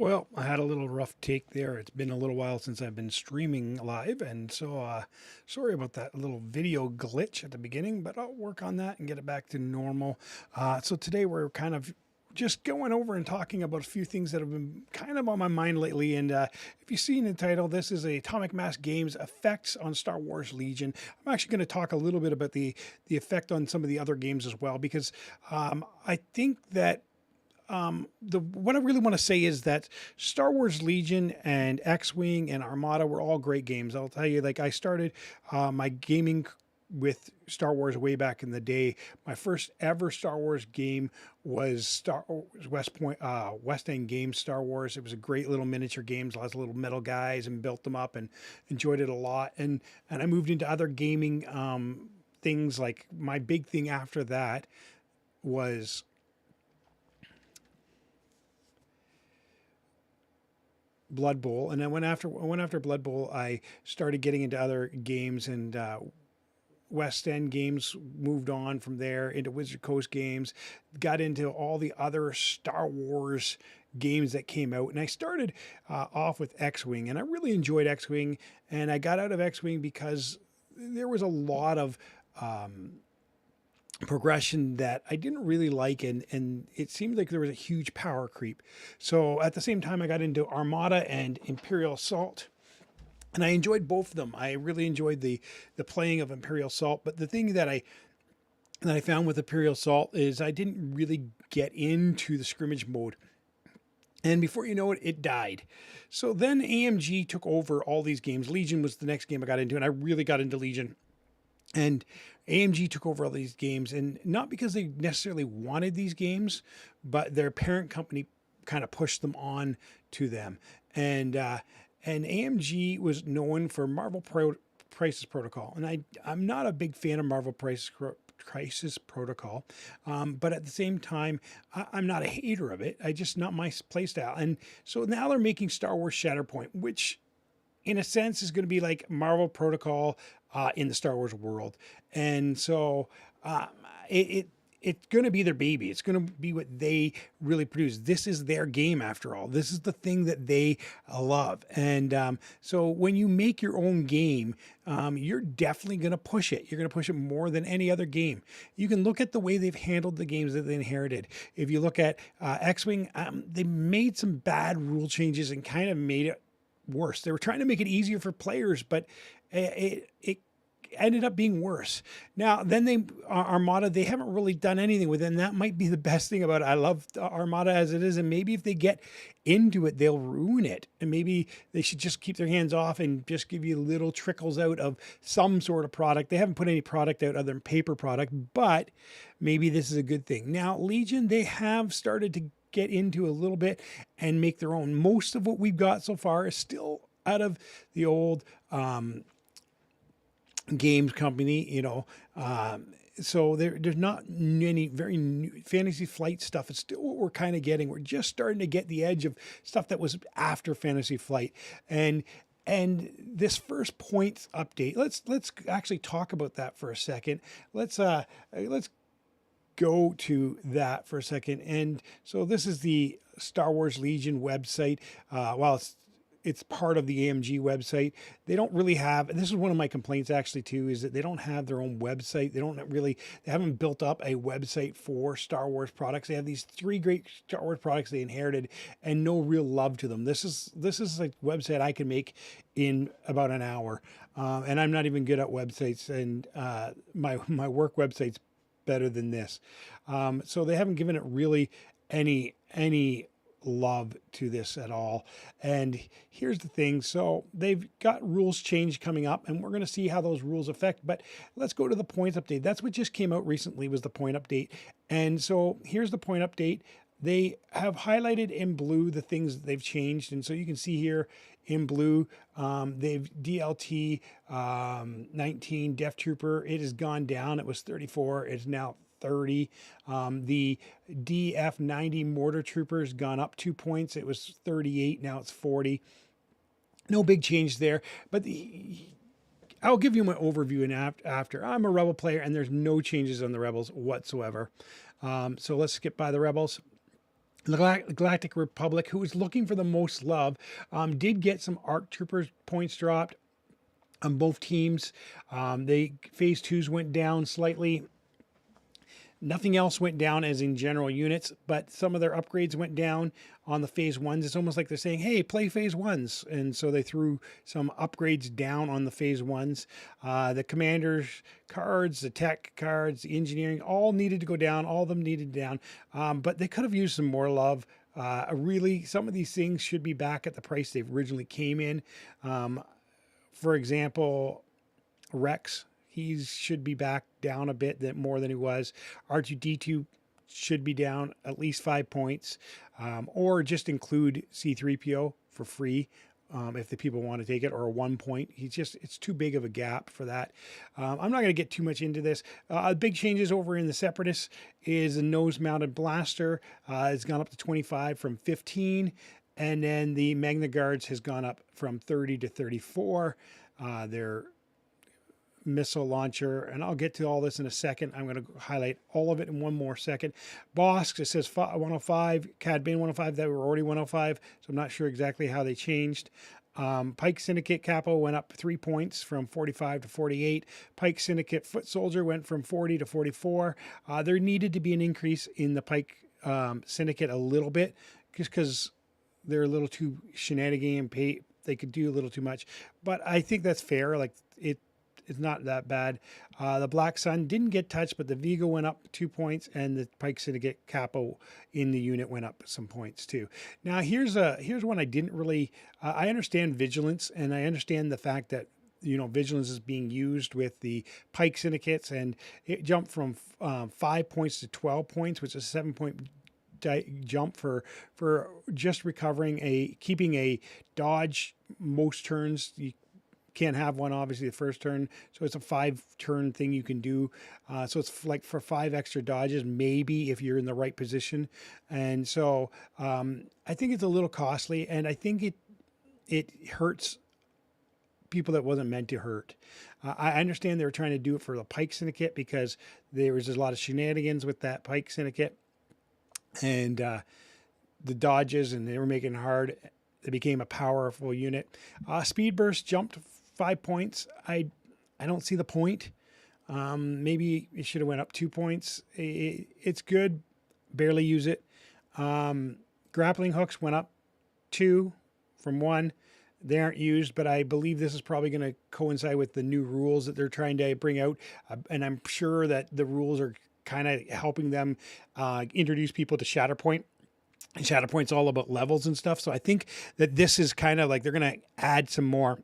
Well, I had a little rough take there. It's been a little while since I've been streaming live, and so sorry about that little video glitch at the beginning, but I'll work on that and get it back to normal. So today we're kind of just going over and talking about a few things that have been kind of on my mind lately. And if you've seen the title, this is a Atomic Mass Games effects on Star Wars Legion. I'm actually going to talk a little bit about the effect on some of the other games as well, because I think that the what I really want to say is that Star Wars Legion and X-Wing and Armada were all great games. I'll tell you, like I started my gaming with Star Wars way back in the day. My first ever Star Wars game was West End Games Star Wars. It was a great little miniature games, lots of little metal guys, and built them up and enjoyed it a lot. And I moved into other gaming things. Like my big thing after that was Blood Bowl, and then went after Blood Bowl, I started getting into other games, and West End Games moved on from there into Wizard Coast Games, got into all the other Star Wars games that came out, and I started off with X-Wing, and I really enjoyed X-Wing, and I got out of X-Wing because there was a lot of progression that I didn't really like, and it seemed like there was a huge power creep. So at the same time, I got into Armada and Imperial Assault, and I enjoyed both of them. I really enjoyed the playing of Imperial Assault, but the thing that I found with Imperial Assault is I didn't really get into the scrimmage mode. And before you know it, it died. So then AMG took over all these games. Legion was the next game I got into, and I really got into Legion. And AMG took over all these games, and not because they necessarily wanted these games, but their parent company kind of pushed them on to them. And AMG was known for Crisis Protocol, and I'm not a big fan of Crisis Protocol, but at the same time, I'm not a hater of it. I just not my playstyle. And so now they're making Star Wars Shatterpoint, which in a sense is going to be like Marvel Protocol in the Star Wars world. And so it's going to be their baby. It's going to be what they really produce. This is their game after all. This is the thing that they love. And so when you make your own game, you're definitely going to push it. You're going to push it more than any other game. You can look at the way they've handled the games that they inherited. If you look at X-Wing, they made some bad rule changes and kind of made it worse. They were trying to make it easier for players, but it ended up being worse. Now, then Armada, they haven't really done anything with it, and that might be the best thing about it. I love Armada as it is, and maybe if they get into it, they'll ruin it. And maybe they should just keep their hands off and just give you little trickles out of some sort of product. They haven't put any product out other than paper product, but maybe this is a good thing. Now, Legion, they have started to get into a little bit and make their own. Most of what we've got so far is still out of the old games company, so there's not any very new Fantasy Flight stuff. It's still what we're kind of getting. We're just starting to get the edge of stuff that was after Fantasy Flight. And this first points update, let's actually talk about that for a second. Let's go to that for a second. And so this is the Star Wars Legion website. Well, it's part of the AMG website. They don't really have, and this is one of my complaints actually too, is that they don't have their own website. They haven't built up a website for Star Wars products. They have these 3 great Star Wars products they inherited and no real love to them. This is a website I can make in about an hour. And I'm not even good at websites, and my work website's better than this. So they haven't given it really any love to this at all. And here's the thing. So they've got rules change coming up, and we're going to see how those rules affect. But let's go to the points update. That's what just came out recently, was the point update. And so here's the point update. They have highlighted in blue the things that they've changed. And so you can see here in blue, they've DLT 19 Death Trooper. It has gone down. It was 34. It's now 30. The DF90 Mortar Trooper has gone up 2 points. It was 38. Now it's 40. No big change there. But I'll give you my overview and after. I'm a Rebel player, and there's no changes on the Rebels whatsoever. So let's skip by the Rebels. The Galactic Republic, who was looking for the most love, did get some ARC Troopers points dropped on both teams. They phase twos went down slightly. Nothing else went down as in general units, but some of their upgrades went down on the phase ones. It's almost like they're saying, hey, play phase ones. And so they threw some upgrades down on the phase ones. The commanders cards, the tech cards, the engineering, all needed to go down. All of them needed down. But they could have used some more love. Really, some of these things should be back at the price they originally came in. For example, Rex, he should be back down a bit more than he was. R2D2 should be down at least 5 points, or just include C3PO for free if the people want to take it, or a 1 point. It's too big of a gap for that. I'm not going to get too much into this. Big changes over in the Separatists is a nose-mounted blaster. It's gone up to 25 from 15. And then the Magna Guards has gone up from 30 to 34. Their missile launcher, and I'll get to all this in a second. I'm going to highlight all of it in one more second. Bossk, it says 105, Cad Bane 105, that were already 105, so I'm not sure exactly how they changed. Pike Syndicate Capo went up 3 points from 45 to 48. Pike Syndicate Foot Soldier went from 40 to 44. There needed to be an increase in the Pike Syndicate a little bit, just because they're a little too shenanigan and they could do a little too much. But I think that's fair. Like, it's not that bad. The Black Sun didn't get touched, but the Vigo went up 2 points, and the Pike Syndicate Capo in the unit went up some points too. Now here's one I didn't really. I understand Vigilance, and I understand the fact that Vigilance is being used with the Pike Syndicates, and it jumped from 5 points to 12 points, which is a 7 point jump for just keeping a dodge most turns. You can't have one, obviously, the first turn, so it's a 5-turn thing you can do. So it's like for 5 extra dodges, maybe, if you're in the right position. And so I think it's a little costly, and I think it hurts people that wasn't meant to hurt. I understand they were trying to do it for the Pike Syndicate because there was a lot of shenanigans with that Pike Syndicate and the dodges, and they were making it hard. It became a powerful unit. Speed Burst jumped 5 points. I don't see the point. Maybe it should have went up 2 points. It's good. Barely use it. Grappling hooks went up 2 from 1. They aren't used, but I believe this is probably going to coincide with the new rules that they're trying to bring out. And I'm sure that the rules are kind of helping them introduce people to Shatterpoint. And Shatterpoint's all about levels and stuff. So I think that this is kind of like they're going to add some more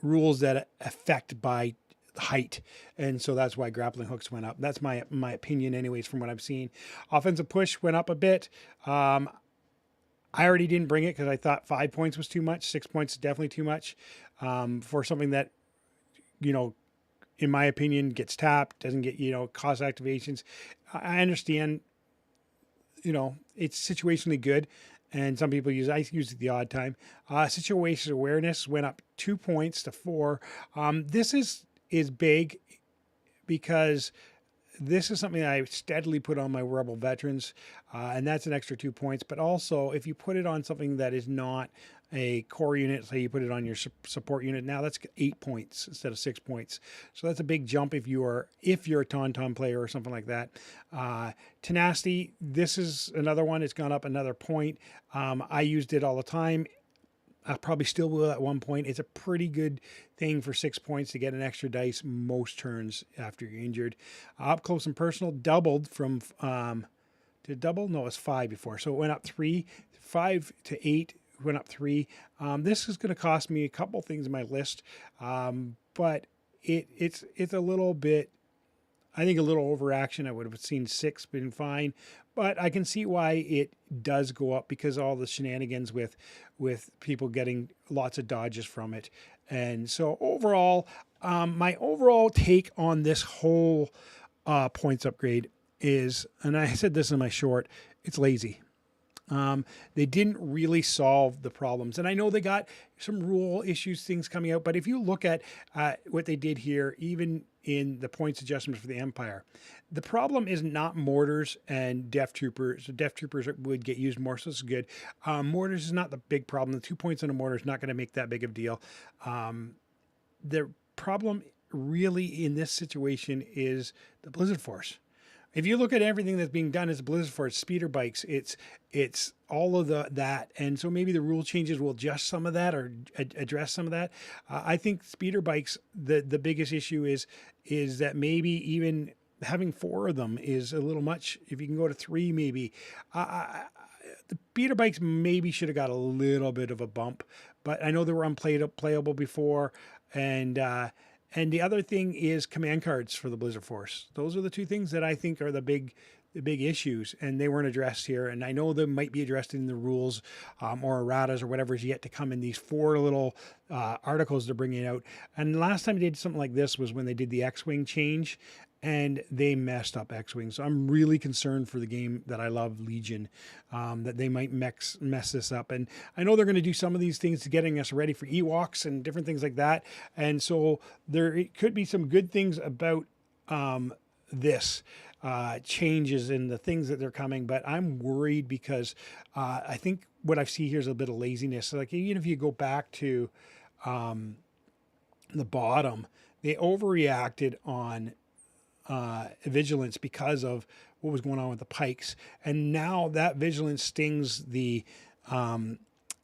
rules that affect by height. And so that's why grappling hooks went up. That's my opinion anyways, from what I've seen. Offensive push went up a bit. I already didn't bring it because I thought 5 points was too much. 6 points is definitely too much for something that, in my opinion, gets tapped, doesn't get, cost activations. I understand, it's situationally good. And some people I use it the odd time. Situation awareness went up 2 points to 4. This is big because this is something I steadily put on my Rebel veterans, and that's an extra 2 points. But also, if you put it on something that is not a core unit, say you put it on your support unit, now that's 8 points instead of 6 points. So that's a big jump if you're a Tauntaun player or something like that. Tenacity, this is another one. It's gone up another point. I used it all the time. I probably still will at 1 point. It's a pretty good thing for 6 points to get an extra dice most turns after you're injured. Up close and personal doubled from, did it double? No, it was 5 before. So it went up 3, 5 to 8, went up 3. This is going to cost me a couple things in my list, but it's a little bit, I think, a little overaction. I would have seen 6 been fine, but I can see why it does go up because all the shenanigans with people getting lots of dodges from it. And so overall, my overall take on this whole points upgrade is, and I said this in my short, it's lazy. They didn't really solve the problems. And I know they got some rule issues, things coming out. But if you look at what they did here, even in the points adjustments for the Empire, the problem is not mortars and Death Troopers. The Death Troopers would get used more, so it's good. Mortars is not the big problem. The 2 points on a mortar is not going to make that big of a deal. The problem really in this situation is the Blizzard Force. If you look at everything that's being done as a Blizzard Force, speeder bikes, it's all of that, and so maybe the rule changes will adjust some of that or address some of that. I think speeder bikes, the biggest issue is that maybe even having 4 of them is a little much. If you can go to 3, maybe. The speeder bikes maybe should have got a little bit of a bump, but I know they were unplayable before, and the other thing is command cards for the Blizzard Force. Those are the 2 things that I think are the big issues, and they weren't addressed here. And I know they might be addressed in the rules or erratas or whatever is yet to come in these 4 little articles they're bringing out. And last time they did something like this was when they did the X-Wing change, and they messed up X-Wing. So I'm really concerned for the game that I love, Legion, that they might mess this up. And I know they're going to do some of these things to getting us ready for Ewoks and different things like that. And so there could be some good things about this changes in the things that they're coming. But I'm worried because I think what I see here is a bit of laziness. Like even if you go back to the bottom, they overreacted on vigilance because of what was going on with the pikes, and now that vigilance stings the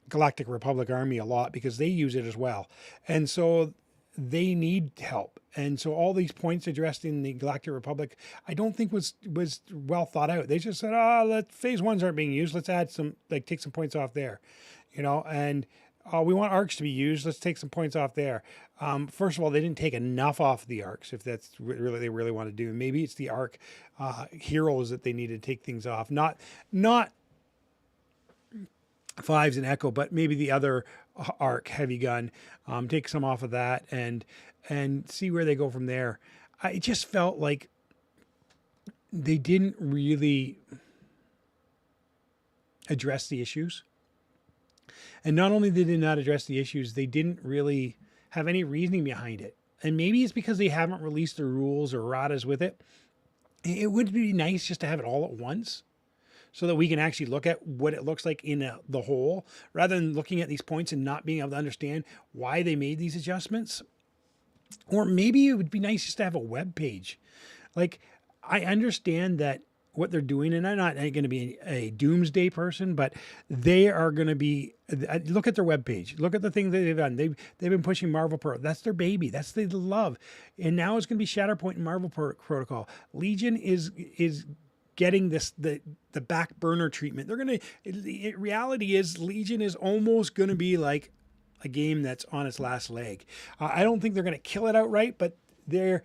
Galactic Republic Army a lot because they use it as well, and so they need help. And so all these points addressed in the Galactic Republic, I don't think was well thought out. They just said, let phase 1s aren't being used, let's add some, like take some points off there, and we want arcs to be used, let's take some points off there. First of all, they didn't take enough off the arcs, if that's really they really want to do. Maybe it's the arc heroes that they need to take things off, not Fives and Echo, but maybe the other arc heavy gun. Take some off of that and see where they go from there. I just felt like they didn't really address the issues. And not only did they not address the issues, they didn't really have any reasoning behind it. And maybe it's because they haven't released the rules or erratas with it. It would be nice just to have it all at once so that we can actually look at what it looks like in the whole, rather than looking at these points and not being able to understand why they made these adjustments. Or maybe it would be nice just to have a web page. Like, I understand that what they're doing, and I'm not going to be a doomsday person, but they are going to be, look at their webpage, look at the things that they've done. They've been pushing Marvel Pro. That's their baby. That's the love. And now it's going to be Shatterpoint and Marvel Protocol. Legion is getting the back burner treatment. They're going to, reality is Legion is almost going to be like a game that's on its last leg. I don't think they're going to kill it outright, but they're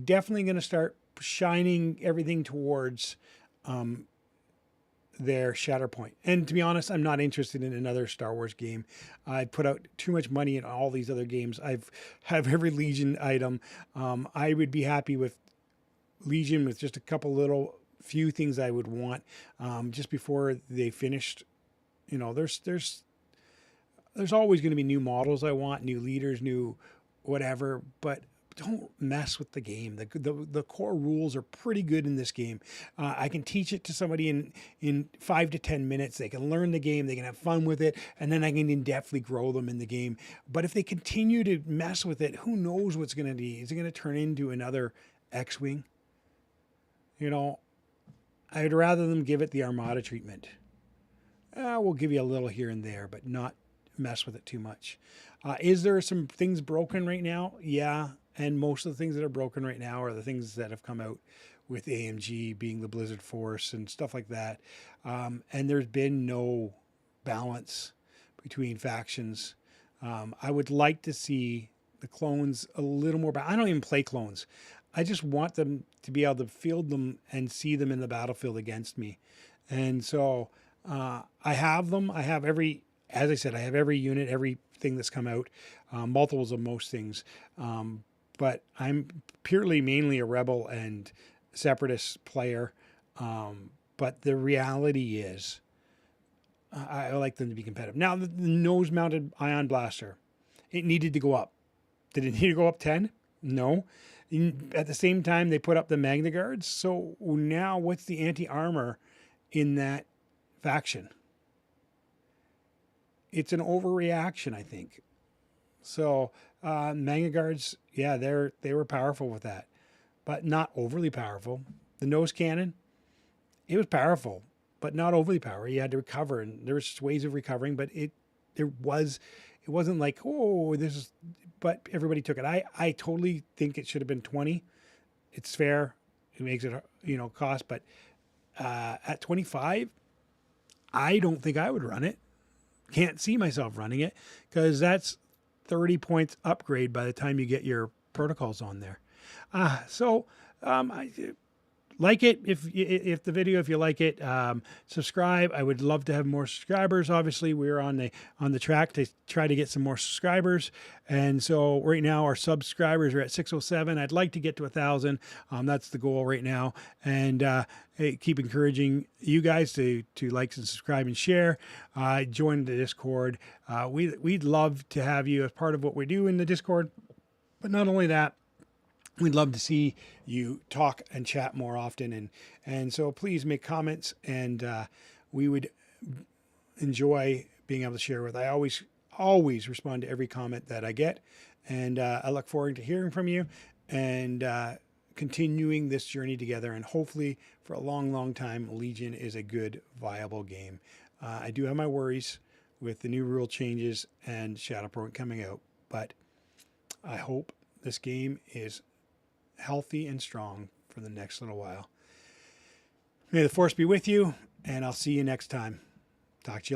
definitely going to start shining everything towards their Shatterpoint. And to be honest, I'm not interested in another Star Wars game. I put out too much money in all these other games. Have every Legion item. I would be happy with Legion with just a couple few things I would want just before they finished. There's always going to be new models I want, new leaders, new whatever, but don't mess with the game. The core rules are pretty good in this game. I can teach it to somebody in 5 to 10 minutes. They can learn the game. They can have fun with it. And then I can in-depthly grow them in the game. But if they continue to mess with it, who knows what's going to be? Is it going to turn into another X-Wing? I'd rather them give it the Armada treatment. We'll give you a little here and there, but not mess with it too much. Is there some things broken right now? Yeah. And most of the things that are broken right now are the things that have come out with AMG being the Blizzard Force and stuff like that. And there's been no balance between factions. I would like to see the clones a little more. I don't even play clones. I just want them to be able to field them and see them in the battlefield against me. And so I have them. I have as I said, I have every unit, everything that's come out, multiples of most things. But I'm mainly a Rebel and Separatist player. But the reality is I like them to be competitive. Now, the nose-mounted ion blaster, it needed to go up. Did it need to go up 10? No. At the same time, they put up the Magna Guards. So now what's the anti-armor in that faction? It's an overreaction, I think. So Magna Guards, yeah, they were powerful with that, but not overly powerful. The nose cannon, it was powerful, but not overly powerful. You had to recover, and there was ways of recovering, but it wasn't like, oh, this is, but everybody took it. I totally think it should have been 20. It's fair. It makes it, cost, but at 25, I don't think I would run it. Can't see myself running it because that's 30 points upgrade by the time you get your protocols on there. I like it if the video, if you like it, subscribe. I would love to have more subscribers. Obviously, we're on the track to try to get some more subscribers, and so right now our subscribers are at 607. I'd like to get to 1,000. That's the goal right now, and keep encouraging you guys to like and subscribe and share. Join the Discord. We'd love to have you as part of what we do in the Discord, but not only that, we'd love to see you talk and chat more often. And so please make comments, and we would enjoy being able to share with. I always respond to every comment that I get. And I look forward to hearing from you and continuing this journey together. And hopefully for a long, long time, Legion is a good, viable game. I do have my worries with the new rule changes and Shadowpoint coming out, but I hope this game is healthy and strong for the next little while. May the force be with you, and I'll see you next time. Talk to you.